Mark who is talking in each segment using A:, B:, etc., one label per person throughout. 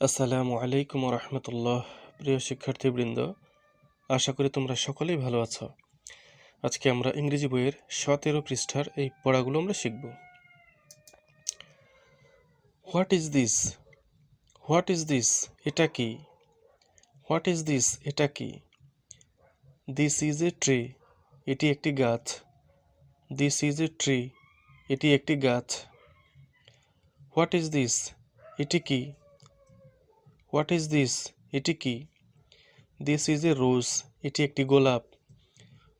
A: আসসালামু আলাইকুম রহমতুল্লাহ। প্রিয় শিক্ষার্থীবৃন্দ, আশা করি তোমরা সকলেই ভালো আছো। আজকে আমরা ইংরেজি বইয়ের 17 পৃষ্ঠার এই পড়াগুলো আমরা শিখব। What is this? What is this? এটা কি? What is this? এটা কি? This is a tree. এটি একটি গাছ। This is a tree. এটি একটি গাছ। What is this? এটি কি? What is this? এটি কি? দিস ইজ এ রোজ। এটি একটি গোলাপ।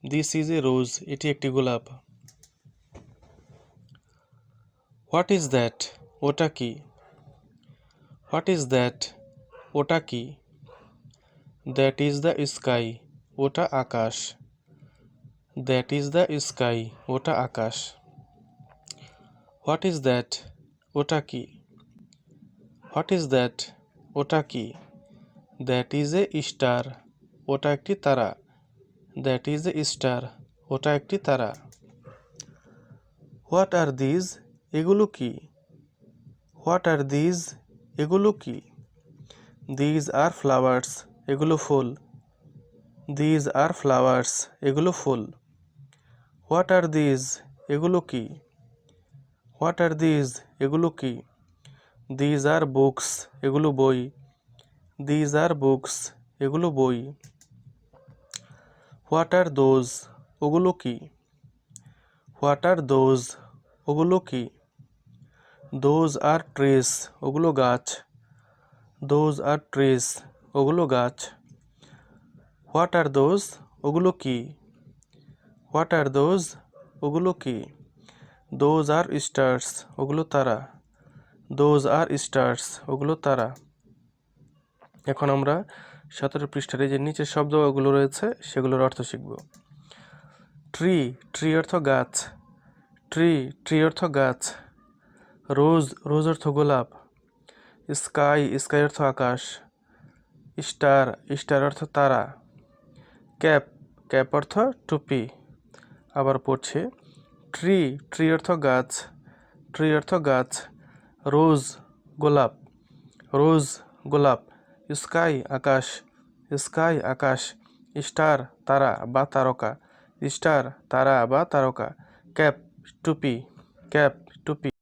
A: দিস ইজ এ রোজ। এটি একটি গোলাপ। What is that? ওটা কি? What is that? ওটা কি? That is the sky. ওটা আকাশ। That is the sky. ওটা আকাশ। What is that? ওটা কি? What is that? ওটা কি? That is a star. ওটা একটি তারা। That is a star. ওটা একটি তারা। What are these? এগুলো কি? What are these? এগুলো কি? These are flowers. এগুলো ফুল। These are flowers. এগুলো ফুল। What are these? এগুলো কি? What are these? এগুলো কি? These R books. এগুলো বই। These are books. এগুলো বই। What are those? ওগুলো কি? What R those? ওগুলো কি? Those are trees. ওগুলো গাছ। Those are trees. ওগুলো গাছ। What are those? ওগুলো কি? What R those? ওগুলো কি? Those are stars. ওগুলো তারা। Those are stars. ওগুলো তারা। এখন আমরা 17 পৃষ্ঠার যে নিচের শব্দগুলো রয়েছে সেগুলোর অর্থ শিখব। ট্রি। ট্রি অর্থ গাছ। ট্রি। ট্রি অর্থ গাছ। রোজ। রোজ অর্থ গোলাপ। স্কাই। স্কাই অর্থ আকাশ। স্টার। স্টার অর্থ তারা। ক্যাপ। ক্যাপ অর্থ টুপি। আবার পড়ছে ট্রি। ট্রি অর্থ গাছ। ট্রি অর্থ গাছ। রোজ। গোলাপ। রোজ। গোলাপ। স্কাই। আকাশ। স্কাই। আকাশ। স্টার। তারা বা তারকা। স্টার। তারা বা তারকা। ক্যাপ। টুপি। ক্যাপ। টুপি।